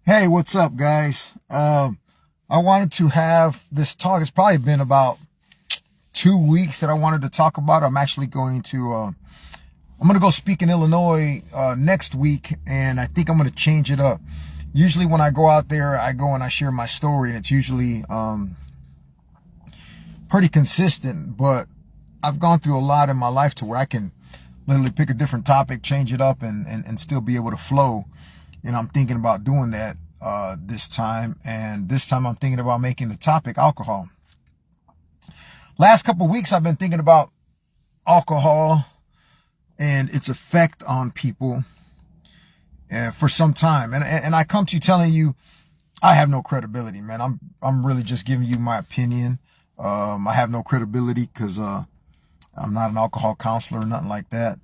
Hey, what's up, guys? I wanted to have this talk. It's probably been about 2 weeks that I wanted to talk about. I'm actually I'm going to go speak in Illinois, next week, and I think I'm going to change it up. Usually when I go out there, I go and I share my story, and it's usually, pretty consistent, but I've gone through a lot in my life to where I can literally pick a different topic, change it up, and still be able to flow. I'm thinking about doing that this time, and this time I'm thinking about making the topic alcohol. Last couple of weeks I've been thinking about alcohol and its effect on people for some time, and I come to you telling you I have no credibility, man. I'm really just giving you my opinion. I have no credibility because I'm not an alcohol counselor or nothing like that.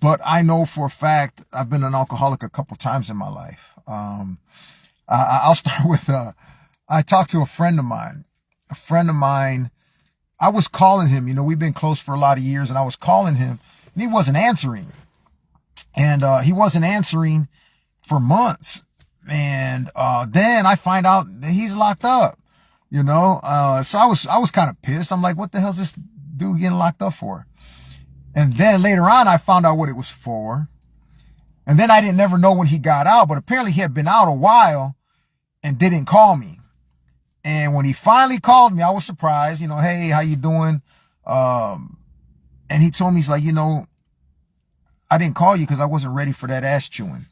But I know for a fact I've been an alcoholic a couple times in my life. I'll start with, I talked to a friend of mine. I was calling him, we've been close for a lot of years, and I was calling him and he wasn't answering. And, he wasn't answering for months. And, then I find out that he's locked up, so I was kind of pissed. I'm like, what the hell's this dude getting locked up for? And then later on, I found out what it was for. And then I didn't never know when he got out, but apparently he had been out a while and didn't call me. And when he finally called me, I was surprised, hey, how you doing? And he told me, he's like, I didn't call you because I wasn't ready for that ass chewing.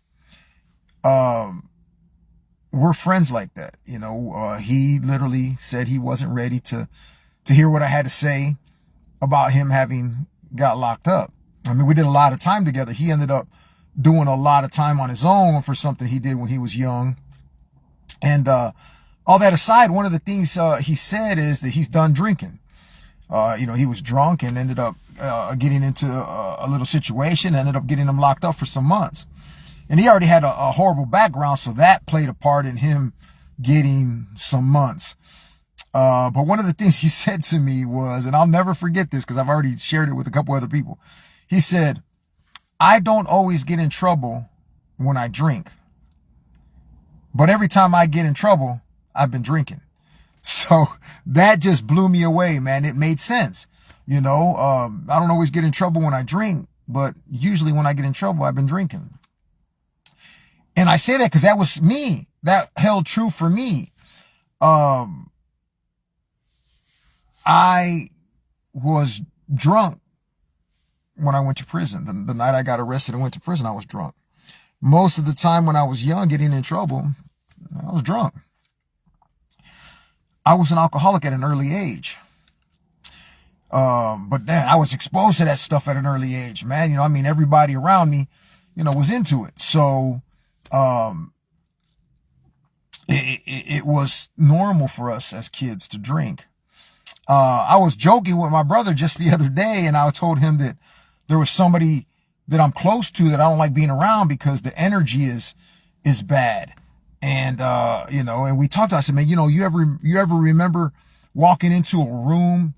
We're friends like that. He literally said he wasn't ready to hear what I had to say about him having got locked up. I mean, we did a lot of time together. He ended up doing a lot of time on his own for something he did when he was young. And all that aside, one of the things he said is that he's done drinking. He was drunk and ended up getting into a little situation, ended up getting him locked up for some months. And he already had a horrible background, so that played a part in him getting some months. But one of the things he said to me was, and I'll never forget this because I've already shared it with a couple other people. He said, I don't always get in trouble when I drink, but every time I get in trouble, I've been drinking. So that just blew me away, man. It made sense. I don't always get in trouble when I drink, but usually when I get in trouble, I've been drinking. And I say that because that was me. That held true for me. I was drunk when I went to prison. The night I got arrested and went to prison, I was drunk. Most of the time when I was young, getting in trouble, I was drunk. I was an alcoholic at an early age. But then I was exposed to that stuff at an early age, man. Everybody around me, was into it. So, it was normal for us as kids to drink. I was joking with my brother just the other day, and I told him that there was somebody that I'm close to that I don't like being around because the energy is bad. And, and we talked, I said, man, you ever remember walking into a room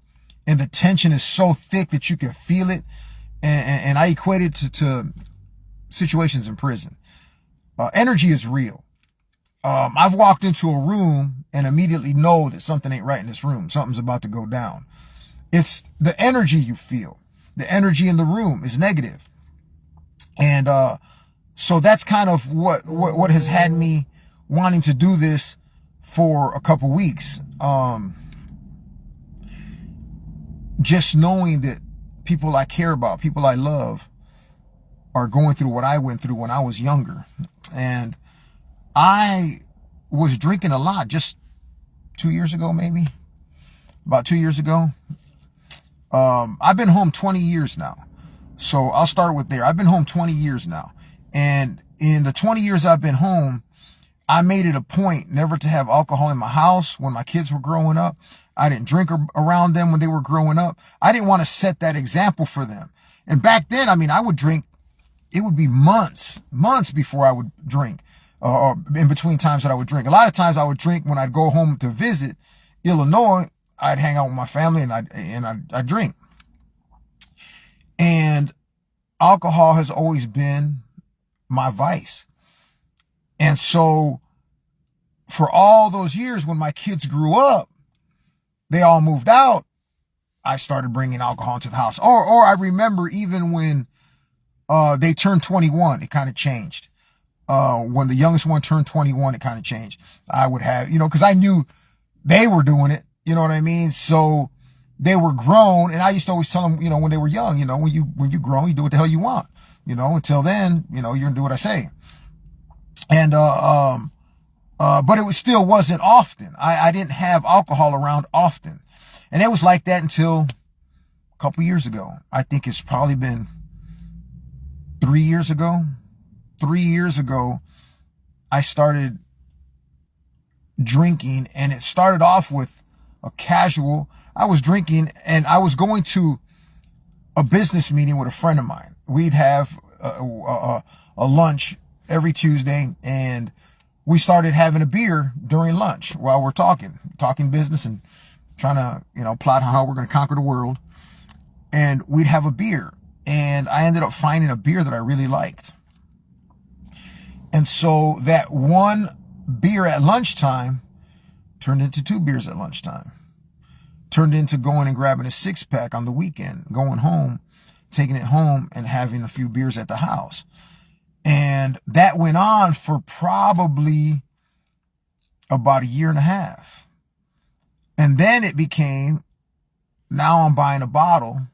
and the tension is so thick that you can feel it? And I equate it to situations in prison. Energy is real. I've walked into a room and immediately know that something ain't right in this room. Something's about to go down. It's the energy you feel. The energy in the room is negative. And, so that's kind of what has had me wanting to do this for a couple weeks. Just knowing that people I care about, people I love, are going through what I went through when I was younger. And I was drinking a lot just 2 years ago, maybe about 2 years ago. I've been home 20 years now. So I'll start with there. I've been home 20 years now. And in the 20 years I've been home, I made it a point never to have alcohol in my house when my kids were growing up. I didn't drink around them when they were growing up. I didn't want to set that example for them. And back then, I would drink. It would be months before I would drink, or in between times that I would drink. A lot of times I would drink when I'd go home to visit Illinois. I'd hang out with my family and I'd drink. And alcohol has always been my vice. And And so for all those years when my kids grew up, they all moved out, I started bringing alcohol into the house. Or I remember even when they turned 21, it kind of changed. When the youngest one turned 21, it kind of changed. I would have, because I knew they were doing it. You know what I mean? So they were grown, and I used to always tell them, when they were young, when you grown, you do what the hell you want. Until then, you're gonna do what I say. And but it still wasn't often. I didn't have alcohol around often, and it was like that until a couple years ago. I think it's probably been 3 years ago. 3 years ago, I started drinking, and it started off with a casual. I was drinking, and I was going to a business meeting with a friend of mine. We'd have a lunch every Tuesday, and we started having a beer during lunch while we're talking business and trying to, plot how we're going to conquer the world. And we'd have a beer, and I ended up finding a beer that I really liked. And so that one beer at lunchtime turned into 2 beers at lunchtime. Turned into going and grabbing a 6-pack on the weekend, going home, taking it home, and having a few beers at the house. And that went on for probably about 1.5 years. And then it became, now I'm buying a bottle,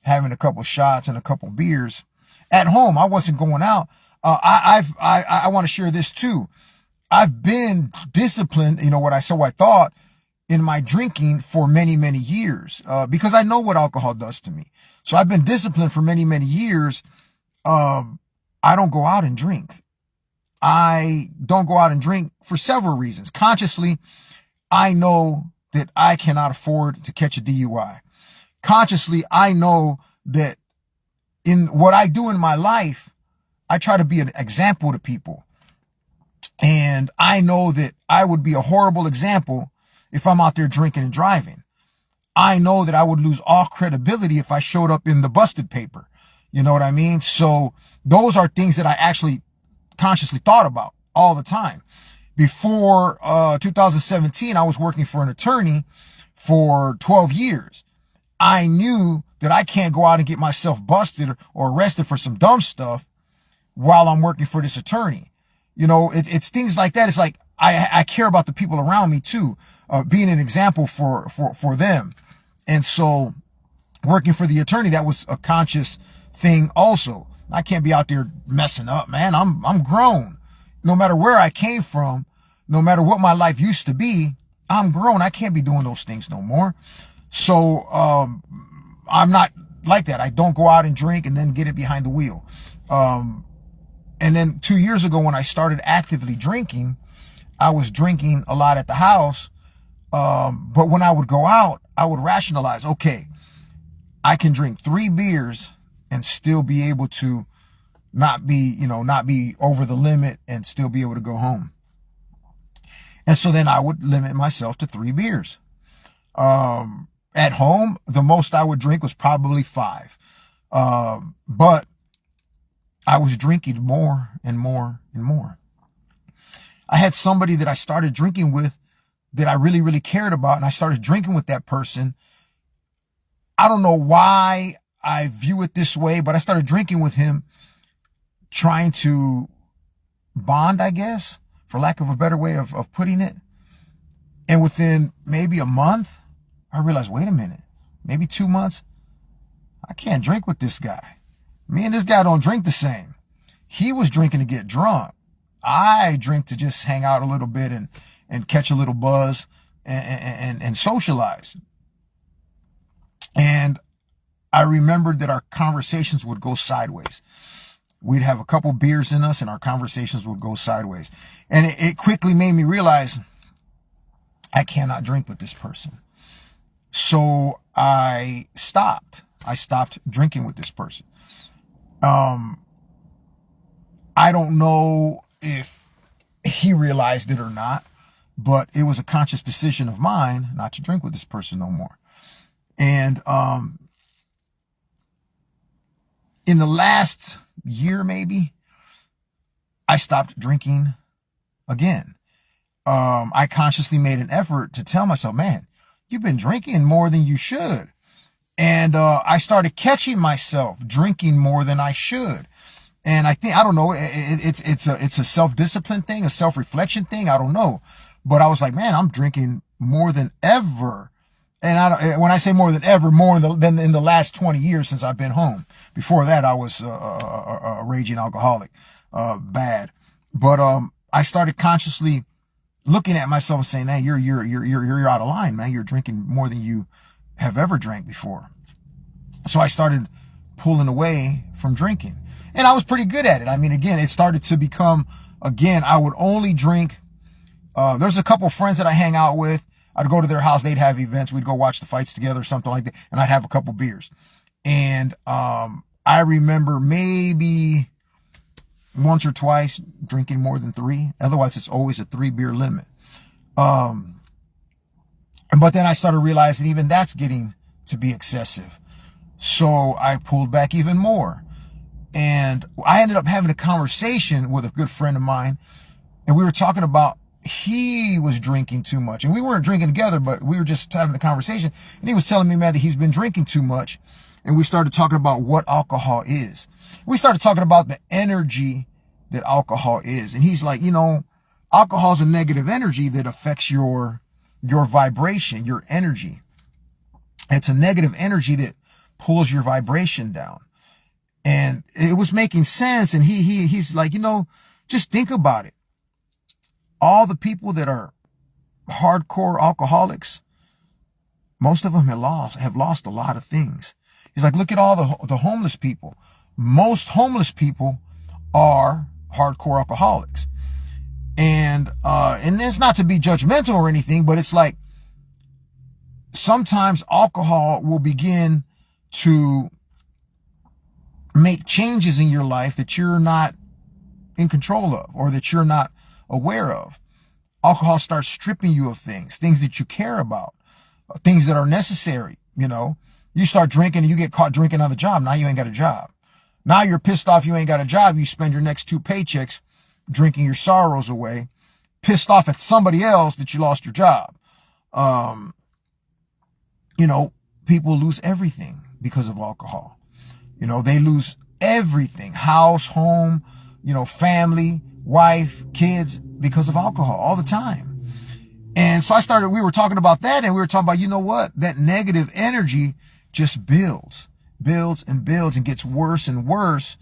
having a couple shots and a couple beers at home. I wasn't going out. I want to share this too. I've been disciplined, so I thought, in my drinking for many, many years, because I know what alcohol does to me. So I've been disciplined for many, many years. I don't go out and drink. I don't go out and drink for several reasons. Consciously, I know that I cannot afford to catch a DUI. Consciously, I know that in what I do in my life, I try to be an example to people. And I know that I would be a horrible example if I'm out there drinking and driving. I know that I would lose all credibility if I showed up in the busted paper. You know what I mean? So those are things that I actually consciously thought about all the time. Before 2017, I was working for an attorney for 12 years. I knew that I can't go out and get myself busted or arrested for some dumb stuff while I'm working for this attorney. It's things like that. It's like, I care about the people around me too, being an example for them. And so working for the attorney, that was a conscious thing also. I can't be out there messing up, man. I'm grown. No matter where I came from, no matter what my life used to be, I'm grown. I can't be doing those things no more. So, I'm not like that. I don't go out and drink and then get it behind the wheel. And then 2 years ago, when I started actively drinking, I was drinking a lot at the house. But when I would go out, I would rationalize, okay, I can drink 3 beers and still be able to not be over the limit and still be able to go home. And so then I would limit myself to 3 beers. At home, the most I would drink was probably 5. But I was drinking more and more and more. I had somebody that I started drinking with that I really, really cared about, and I started drinking with that person. I don't know why I view it this way, but I started drinking with him, trying to bond, I guess, for lack of a better way of putting it. And within maybe a month, I realized, wait a minute, maybe 2 months, I can't drink with this guy. Me and this guy don't drink the same. He was drinking to get drunk. I drink to just hang out a little bit and catch a little buzz and socialize. And I remembered that our conversations would go sideways. We'd have a couple beers in us and our conversations would go sideways. And it quickly made me realize I cannot drink with this person. So I stopped. I stopped drinking with this person. I don't know if he realized it or not, but it was a conscious decision of mine not to drink with this person no more. And in the last year, maybe, I stopped drinking again. I consciously made an effort to tell myself, man, you've been drinking more than you should. And I started catching myself drinking more than I should. And I think, I don't know, it's a self-discipline thing, a self-reflection thing. I don't know. But I was like, man, I'm drinking more than ever. And when I say more than ever, more than in the last 20 years since I've been home. Before that, I was a raging alcoholic, bad. But I started consciously looking at myself and saying, hey, you're out of line, man. You're drinking more than you have ever drank before. So I started pulling away from drinking. And I was pretty good at it. I mean, again, it started to become, again, I would only drink. There's a couple friends that I hang out with. I'd go to their house. They'd have events. We'd go watch the fights together or something like that. And I'd have a couple beers. And I remember maybe once or twice drinking more than 3. Otherwise, it's always a 3-beer limit. But then I started realizing even that's getting to be excessive. So I pulled back even more. And I ended up having a conversation with a good friend of mine. And we were talking about he was drinking too much. And we weren't drinking together, but we were just having a conversation. And he was telling me, man, that he's been drinking too much. And we started talking about what alcohol is. We started talking about the energy that alcohol is. And he's like, you know, alcohol is a negative energy that affects your vibration, your energy. It's a negative energy that pulls your vibration down. And it was making sense. And he's like, you know, just think about it. All the people that are hardcore alcoholics, most of them have lost a lot of things. He's like, look at all the homeless people. Most homeless people are hardcore alcoholics. And it's not to be judgmental or anything, but it's like sometimes alcohol will begin to make changes in your life that you're not in control of or that you're not aware of. Alcohol starts stripping you of things that you care about, things that are necessary. You know, you start drinking and you get caught drinking on the job. Now you ain't got a job. Now you're pissed off you ain't got a job. You spend your next 2 paychecks drinking your sorrows away, pissed off at somebody else that you lost your job. You know, people lose everything because of alcohol. You know, they lose everything, house, home, you know, family, wife, kids, because of alcohol all the time. And so we were talking about that, and we were talking about, you know what, that negative energy just builds and gets worse and worse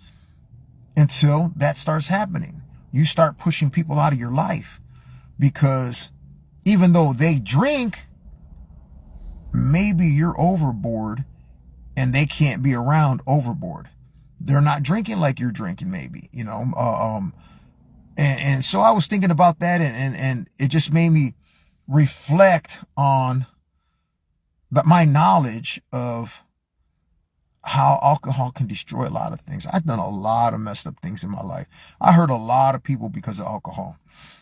until that starts happening. You start pushing people out of your life because even though they drink, maybe you're overboard and they can't be around overboard. They're not drinking like you're drinking, maybe, you know. And so I was thinking about that, and it just made me reflect on my knowledge of how alcohol can destroy a lot of things. I've done a lot of messed up things in my life. I hurt a lot of people because of alcohol.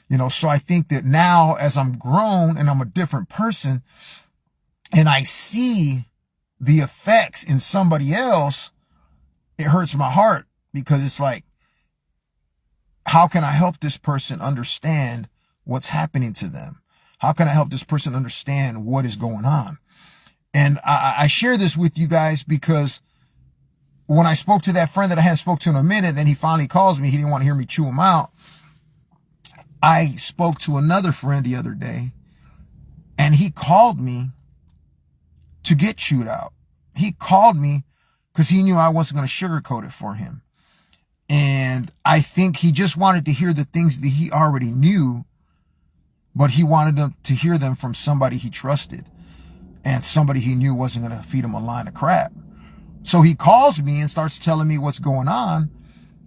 You know, so I think that now as I'm grown and I'm a different person and I see the effects in somebody else, it hurts my heart because it's like, how can I help this person understand what's happening to them? How can I help this person understand what is going on? And I share this with you guys because when I spoke to that friend that I hadn't spoke to in a minute, then he finally calls me. He didn't want to hear me chew him out. I spoke to another friend the other day, and he called me to get chewed out. He called me because he knew I wasn't going to sugarcoat it for him. And I think he just wanted to hear the things that he already knew, but he wanted them to hear them from somebody he trusted and somebody he knew wasn't going to feed him a line of crap. So he calls me and starts telling me what's going on.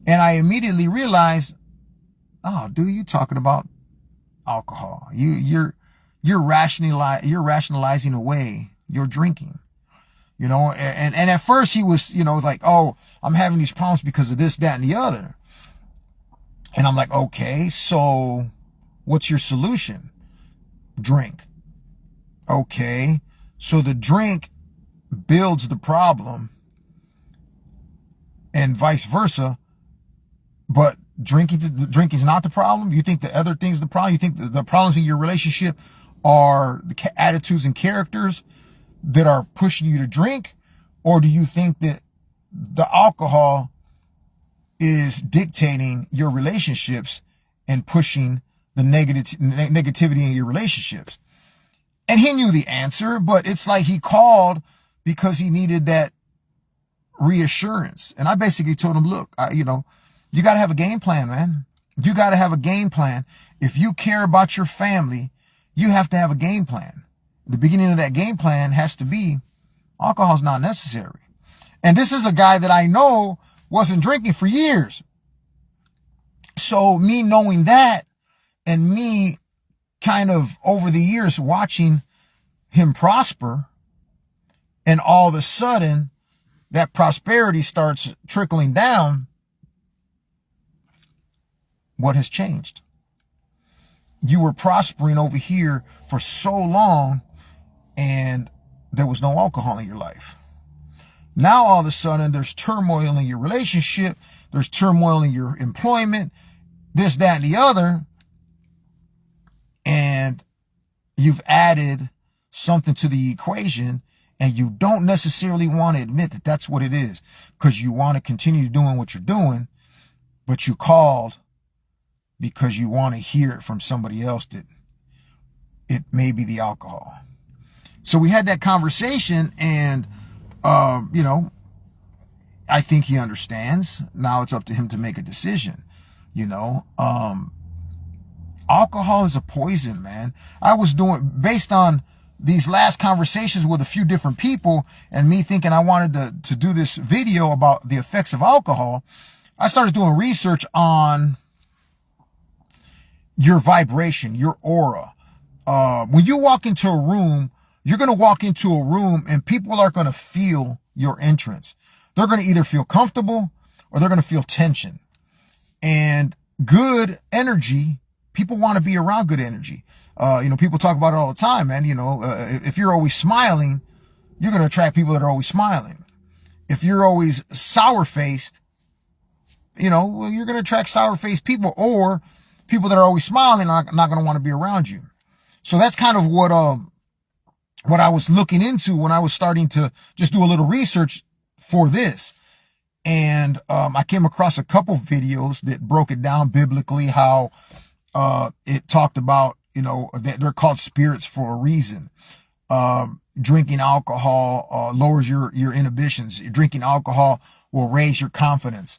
And I immediately realized, oh, dude, you talking about alcohol. You're rationalizing away your drinking. You know, and at first he was, you know, like, oh, I'm having these problems because of this, that, and the other. And I'm like, okay, so what's your solution? Drink. Okay, so the drink builds the problem and vice versa, but drinking's not the problem? You think the other thing's the problem? You think the problems in your relationship are the attitudes and characters that are pushing you to drink? Or do you think that the alcohol is dictating your relationships and pushing the negativity in your relationships? And he knew the answer, but it's like he called because he needed that reassurance. And I basically told him, look, you got to have a game plan, man. You got to have a game plan. If you care about your family, you have to have a game plan. The beginning of that game plan has to be alcohol's not necessary. And this is a guy that I know wasn't drinking for years. So me knowing that and me kind of over the years watching him prosper, and all of a sudden that prosperity starts trickling down, what has changed? You were prospering over here for so long and there was no alcohol in your life. Now all of a sudden there's turmoil in your relationship, there's turmoil in your employment, this, that, and the other, and you've added something to the equation, and you don't necessarily want to admit that that's what it is, because you want to continue doing what you're doing, but you called because you want to hear it from somebody else that it may be the alcohol. So we had that conversation, and I think he understands. Now it's up to him to make a decision. Alcohol is a poison, man. I was doing, based on these last conversations with a few different people and me thinking I wanted to do this video about the effects of alcohol, I started doing research on your vibration, your aura. When you walk into a room, you're going to walk into a room and people are going to feel your entrance. They're going to either feel comfortable or they're going to feel tension. And good energy, people want to be around good energy. People talk about it all the time, man. If you're always smiling, you're going to attract people that are always smiling. If you're always sour-faced, you're going to attract sour-faced people, or people that are always smiling are not going to want to be around you. So that's kind of what I was looking into when I was starting to just do a little research for this. And I came across a couple videos that broke it down biblically, how it talked about, that they're called spirits for a reason. Drinking alcohol lowers your inhibitions. Drinking alcohol will raise your confidence.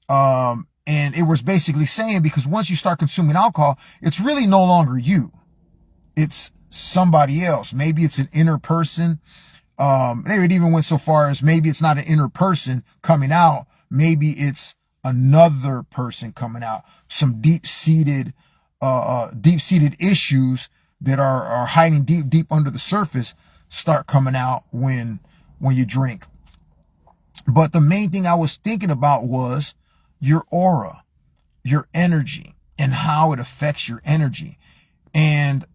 And it was basically saying, because once you start consuming alcohol, it's really no longer you. It's somebody else. Maybe it's an inner person. They would even went so far as maybe it's not an inner person coming out. Maybe it's another person coming out. Some deep-seated issues that are hiding deep under the surface start coming out when you drink. But the main thing I was thinking about was your aura, your energy, and how it affects your energy. And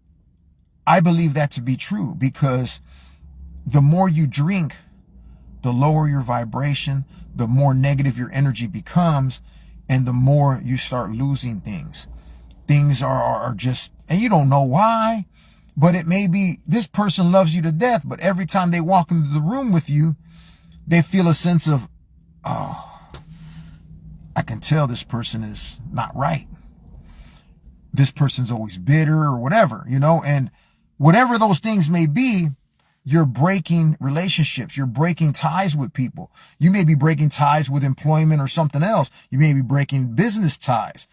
I believe that to be true, because the more you drink, the lower your vibration, the more negative your energy becomes, and the more you start losing things. Things are just, and you don't know why, but it may be this person loves you to death, but every time they walk into the room with you, they feel a sense of, oh, I can tell this person is not right. This person's always bitter or whatever, and whatever those things may be, you're breaking relationships. You're breaking ties with people. You may be breaking ties with employment or something else. You may be breaking business ties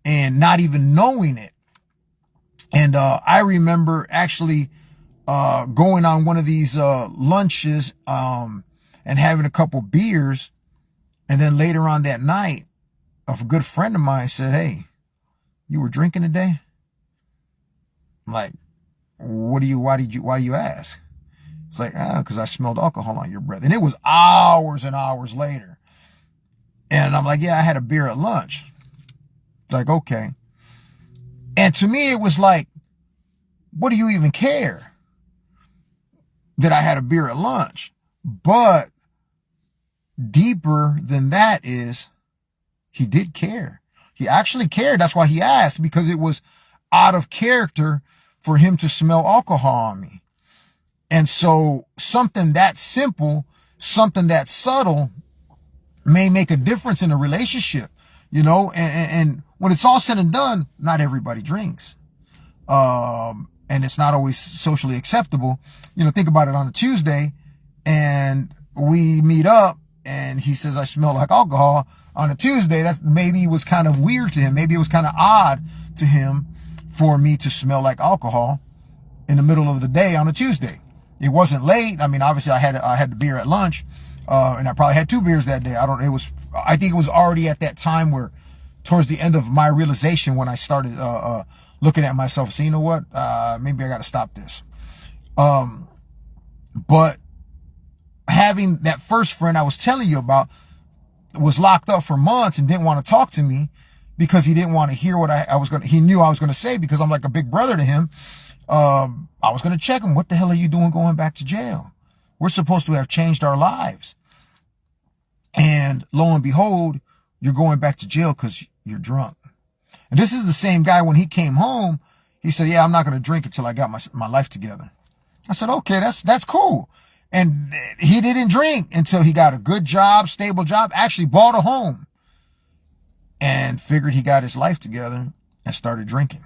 and not even knowing it. And I remember actually going on one of these lunches and having a couple beers. And then later on that night, a good friend of mine said, "Hey, you were drinking today?" I'm like, why do you ask? It's like, because I smelled alcohol on your breath. And it was hours and hours later. And I'm like, yeah, I had a beer at lunch. It's like, okay. And to me, it was like, what do you even care that I had a beer at lunch? But deeper than that is, he did care. He actually cared. That's why he asked, because it was out of character for him to smell alcohol on me. And so something that simple, something that subtle may make a difference in a relationship, you know, and when it's all said and done, not everybody drinks. And it's not always socially acceptable. You know, think about it on a Tuesday and we meet up and he says, I smell like alcohol on a Tuesday. That maybe was kind of weird to him. Maybe it was kind of odd to him for me to smell like alcohol in the middle of the day on a Tuesday. It wasn't late. I mean, obviously I had the beer at lunch, and I probably had 2 beers that day. I think it was already at that time where towards the end of my realization when I started, looking at myself and saying, you know what, maybe I got to stop this. But having that first friend I was telling you about was locked up for months and didn't want to talk to me because he didn't want to hear what he knew I was going to say, because I'm like a big brother to him. I was going to check him. What the hell are you doing going back to jail? We're supposed to have changed our lives. And lo and behold, you're going back to jail because you're drunk. And this is the same guy when he came home, he said, yeah, I'm not going to drink until I got my life together. I said, okay, that's cool. And he didn't drink until he got a good job, stable job, actually bought a home and figured he got his life together and started drinking.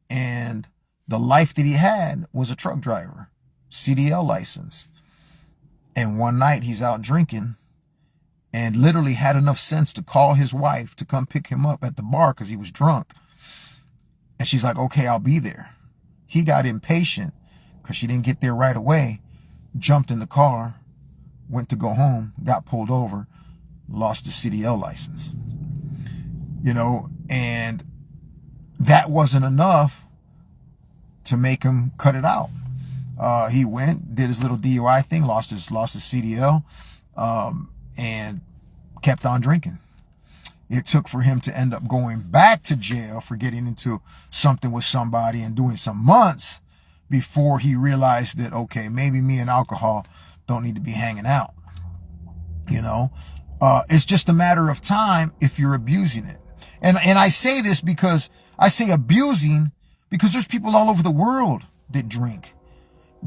And the life that he had was a truck driver, CDL license. And one night he's out drinking and literally had enough sense to call his wife to come pick him up at the bar because he was drunk. And she's like, okay, I'll be there. He got impatient because she didn't get there right away, jumped in the car, went to go home, got pulled over, lost his CDL license. You know, and that wasn't enough to make him cut it out. He went, did his little DUI thing, lost his CDL, and kept on drinking. It took for him to end up going back to jail for getting into something with somebody and doing some months before he realized that, okay, maybe me and alcohol don't need to be hanging out. You know, it's just a matter of time if you're abusing it. And I say this because I say abusing because there's people all over the world that drink,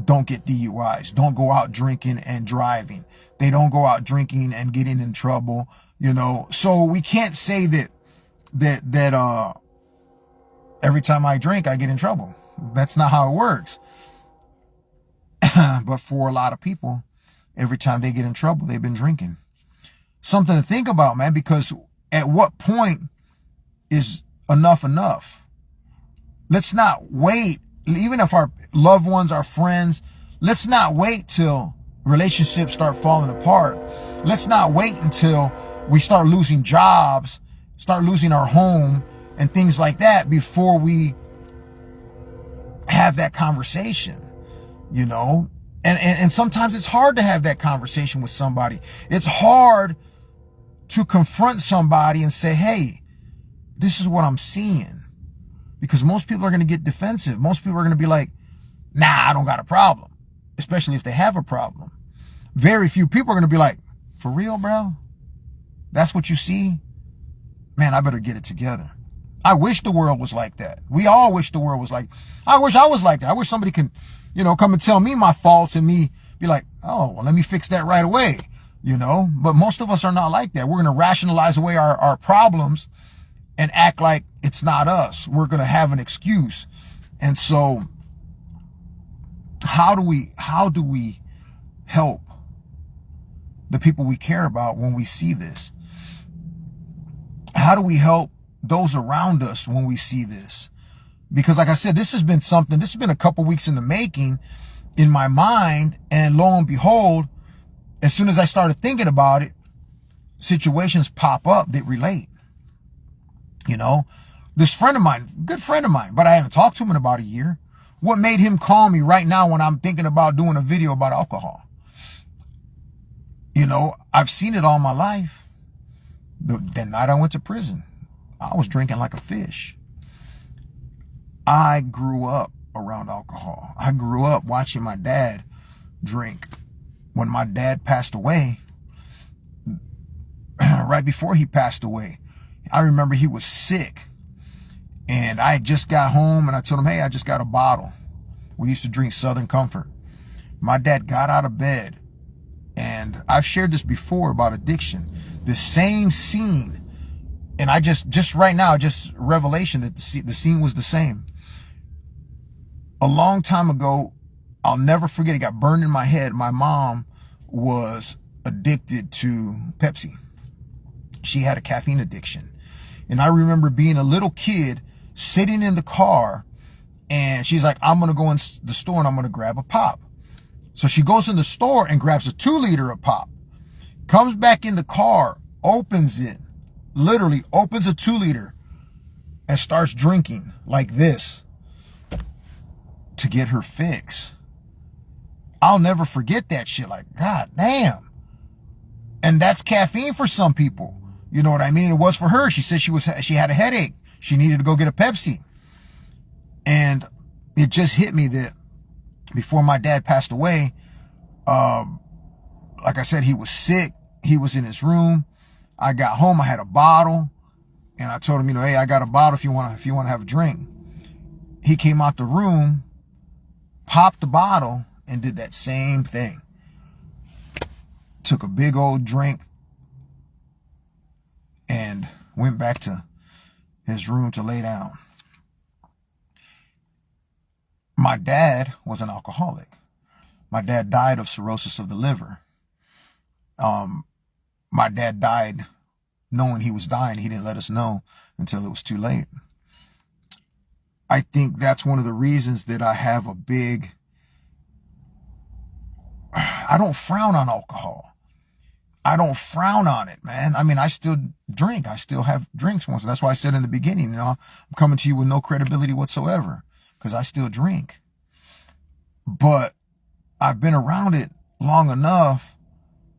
don't get DUIs, don't go out drinking and driving. They don't go out drinking and getting in trouble, you know. So we can't say that every time I drink, I get in trouble. That's not how it works. But for a lot of people, every time they get in trouble, they've been drinking. Something to think about, man, because at what point is enough? Let's not wait, even if our loved ones, our friends, let's not wait till relationships start falling apart. Let's not wait until we start losing jobs, start losing our home and things like that before we have that conversation, you know? And sometimes it's hard to have that conversation with somebody. It's hard to confront somebody and say, hey, this is what I'm seeing. Because most people are going to get defensive. Most people are going to be like, nah, I don't got a problem. Especially if they have a problem. Very few people are going to be like, for real, bro? That's what you see? Man, I better get it together. I wish the world was like that. We all wish the world was like, I wish I was like that. I wish somebody can, you know, come and tell me my faults and me be like, oh, well, let me fix that right away. You know, but most of us are not like that. We're going to rationalize away our problems and act like it's not us. We're going to have an excuse. And so how do we help the people we care about when we see this? How do we help those around us when we see this? Because like I said, this has been a couple weeks in the making in my mind. And lo and behold, as soon as I started thinking about it, situations pop up that relate. You know, this friend of mine, good friend of mine, but I haven't talked to him in about a year. What made him call me right now when I'm thinking about doing a video about alcohol? You know, I've seen it all my life. That night I went to prison, I was drinking like a fish. I grew up around alcohol. I grew up watching my dad drink. When my dad passed away, right before he passed away. I remember he was sick, and I just got home, and I told him, hey, I just got a bottle. We used to drink Southern Comfort. My dad got out of bed, and I've shared this before about addiction. The same scene, and I just right now, just revelation that the scene was the same. A long time ago, I'll never forget, it got burned in my head. My mom was addicted to Pepsi. She had a caffeine addiction. And I remember being a little kid sitting in the car, and she's like, I'm going to go in the store and I'm going to grab a pop. So she goes in the store and grabs a 2-liter of pop, comes back in the car, opens it, literally opens a 2-liter and starts drinking like this to get her fix. I'll never forget that shit. Like, God damn. And that's caffeine for some people. You know what I mean? It was for her. She said she had a headache. She needed to go get a Pepsi. And it just hit me that before my dad passed away, like I said, he was sick. He was in his room. I got home. I had a bottle, and I told him, you know, hey, I got a bottle if you want to have a drink. He came out the room, popped the bottle, and did that same thing. Took a big old drink and went back to his room to lay down. My dad was an alcoholic. My dad died of cirrhosis of the liver. My dad died knowing he was dying. He didn't let us know until it was too late. I think that's one of the reasons that I have a big, I don't frown on alcohol. I don't frown on it, man. I mean, I still drink. I still have drinks once. And that's why I said in the beginning, you know, I'm coming to you with no credibility whatsoever because I still drink. But I've been around it long enough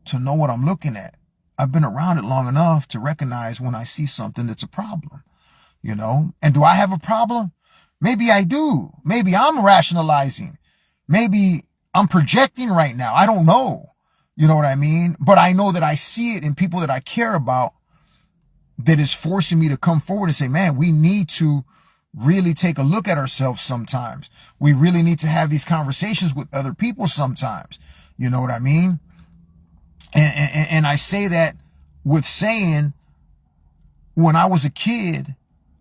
to know what I'm looking at. I've been around it long enough to recognize when I see something that's a problem, you know? And do I have a problem? Maybe I do. Maybe I'm rationalizing. Maybe I'm projecting right now. I don't know. You know what I mean? But I know that I see it in people that I care about that is forcing me to come forward and say, man, we need to really take a look at ourselves sometimes. We really need to have these conversations with other people sometimes. You know what I mean? And I say that with saying, when I was a kid,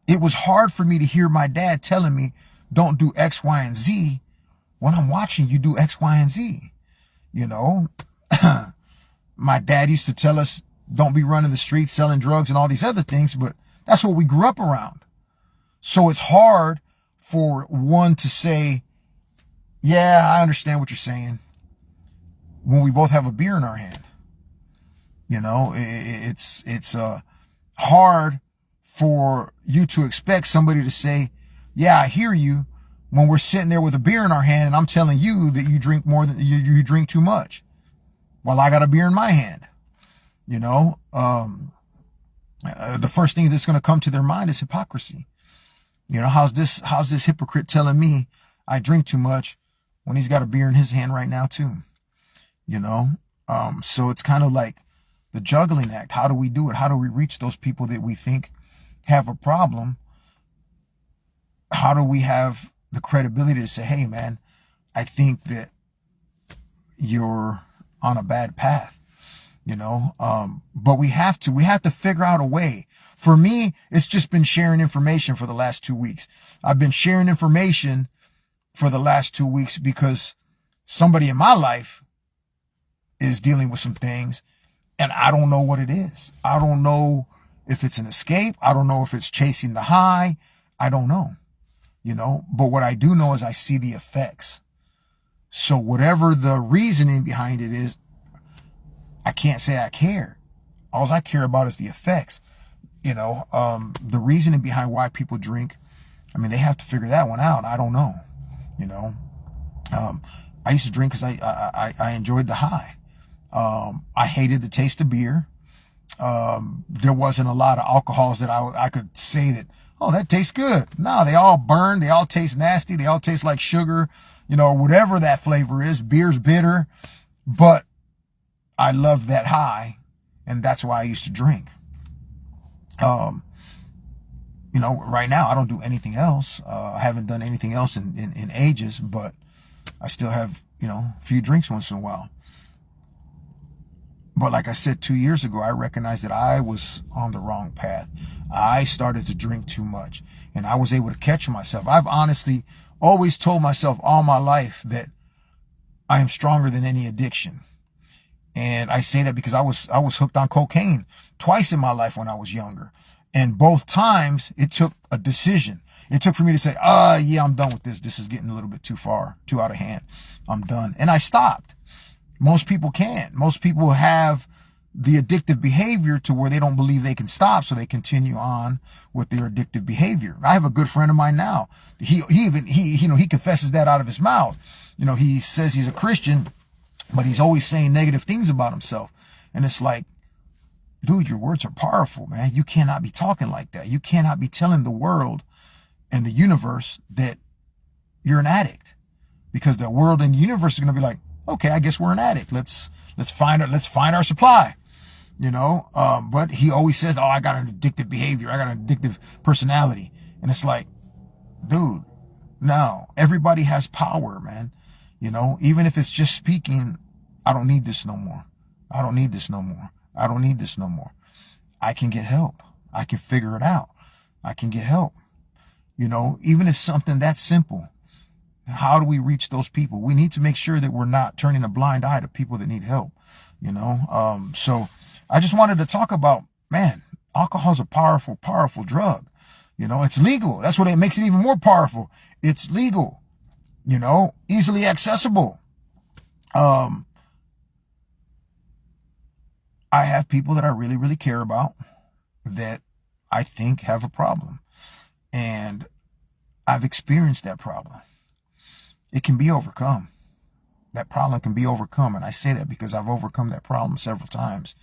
it was hard for me to hear my dad telling me, don't do X, Y, and Z when I'm watching you do X, Y, and Z. You know, my dad used to tell us, don't be running the streets selling drugs and all these other things, but that's what we grew up around. So it's hard for one to say, yeah, I understand what you're saying, when we both have a beer in our hand. You know, it's hard for you to expect somebody to say, yeah, I hear you, when we're sitting there with a beer in our hand and I'm telling you that you drink more than you drink too much while I got a beer in my hand. You know, the first thing that's going to come to their mind is hypocrisy. You know, how's this hypocrite telling me I drink too much when he's got a beer in his hand right now too? You know, so it's kind of like the juggling act. How do we do it? How do we reach those people that we think have a problem? How do we have the credibility to say, hey man, I think that you're on a bad path, you know? But we have to figure out a way. For me, it's just been sharing information for the last 2 weeks. I've been sharing information for the last 2 weeks because somebody in my life is dealing with some things and I don't know what it is. I don't know if it's an escape. I don't know if it's chasing the high. I don't know, you know, but what I do know is I see the effects. So whatever the reasoning behind it is, I can't say I care. All I care about is the effects. You know, the reasoning behind why people drink, I mean, they have to figure that one out. I don't know, you know. I used to drink because I enjoyed the high. I hated the taste of beer. There wasn't a lot of alcohols that I could say that, oh, that tastes good. No, they all burn. They all taste nasty. They all taste like sugar, you know, whatever that flavor is. Beer's bitter, but I loved that high, and that's why I used to drink. Um, you know, right now I don't do anything else. I haven't done anything else in ages, but I still have, you know, a few drinks once in a while. But like I said, 2 years ago, I recognized that I was on the wrong path. I started to drink too much, and I was able to catch myself. I've honestly always told myself all my life that I am stronger than any addiction. And I say that because I was hooked on cocaine twice in my life when I was younger. And both times it took a decision. It took for me to say, yeah, I'm done with this. This is getting a little bit too far, too out of hand. I'm done. And I stopped. Most people can't. Most people have the addictive behavior to where they don't believe they can stop, so they continue on with their addictive behavior. I have a good friend of mine now. He confesses that out of his mouth. You know, he says he's a Christian, but he's always saying negative things about himself. And it's like, dude, your words are powerful, man. You cannot be talking like that. You cannot be telling the world and the universe that you're an addict, because the world and the universe is going to be like, okay, I guess we're an addict. Let's find our supply, you know? But he always says, oh, I got an addictive behavior. I got an addictive personality. And it's like, dude, no, everybody has power, man. You know, even if it's just speaking, I don't need this no more. I don't need this no more. I don't need this no more. I can get help. I can figure it out. I can get help. You know, even if it's something that simple. How do we reach those people? We need to make sure that we're not turning a blind eye to people that need help, you know? So I just wanted to talk about, man, alcohol is a powerful, powerful drug. You know, it's legal. That's what it makes it even more powerful. It's legal, you know, easily accessible. I have people that I really, really care about that I think have a problem, and I've experienced that problem. It can be overcome. That problem can be overcome. And I say that because I've overcome that problem several times.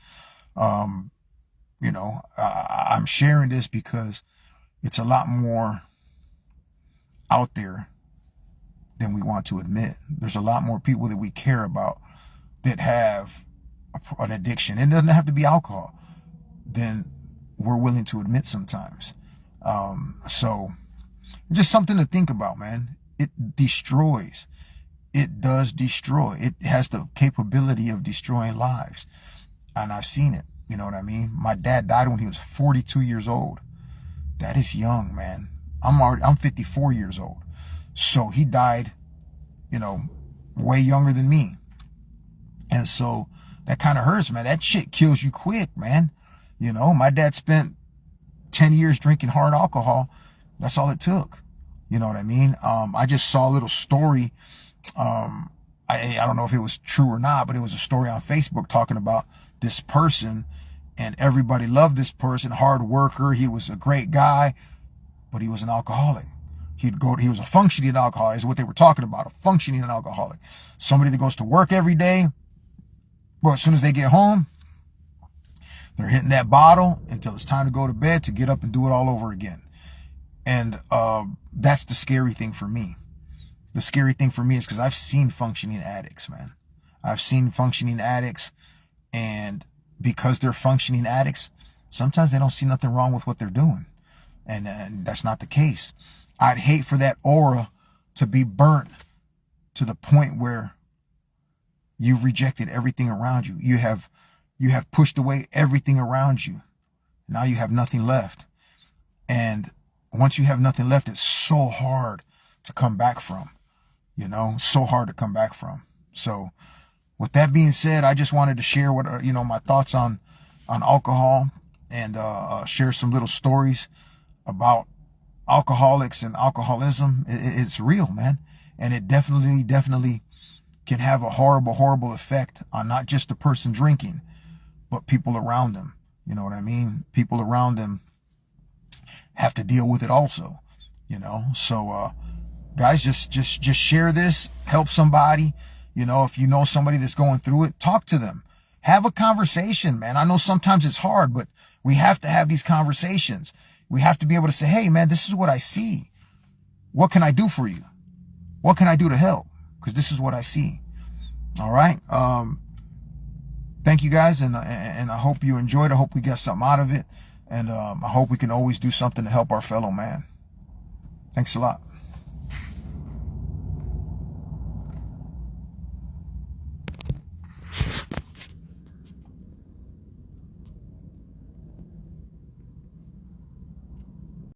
You know, I'm sharing this because it's a lot more out there than we want to admit. There's a lot more people that we care about that have an addiction. It doesn't have to be alcohol than we're willing to admit sometimes. So just something to think about, man. It destroys. It does destroy. It has the capability of destroying lives. And I've seen it. You know what I mean? My dad died when he was 42 years old. That is young, man. I'm 54 years old. So he died, you know, way younger than me. And so that kind of hurts, man. That shit kills you quick, man. You know, my dad spent 10 years drinking hard alcohol. That's all it took. You know what I mean? I just saw a little story. I don't know if it was true or not, but it was a story on Facebook talking about this person, and everybody loved this person, hard worker. He was a great guy, but he was an alcoholic. He was a functioning alcoholic is what they were talking about, a functioning alcoholic. Somebody that goes to work every day, but as soon as they get home, they're hitting that bottle until it's time to go to bed to get up and do it all over again. And that's the scary thing for me. The scary thing for me is because I've seen functioning addicts, man. I've seen functioning addicts, and because they're functioning addicts, sometimes they don't see nothing wrong with what they're doing. And that's not the case. I'd hate for that aura to be burnt to the point where you've rejected everything around you. You have pushed away everything around you. Now you have nothing left. And once you have nothing left, it's so hard to come back from, you know, so hard to come back from. So with that being said, I just wanted to share what, you know, my thoughts on alcohol, and share some little stories about alcoholics and alcoholism. It's real, man. And it definitely can have a horrible effect on not just the person drinking, but people around them. You know what I mean? People around them have to deal with it also, you know? So, guys, just share this, help somebody. You know, if you know somebody that's going through it, talk to them, have a conversation, man. I know sometimes it's hard, but we have to have these conversations. We have to be able to say, hey, man, this is what I see. What can I do for you? What can I do to help? Because this is what I see. All right. Thank you guys. And I hope you enjoyed. I hope we got something out of it. And I hope we can always do something to help our fellow man. Thanks a lot.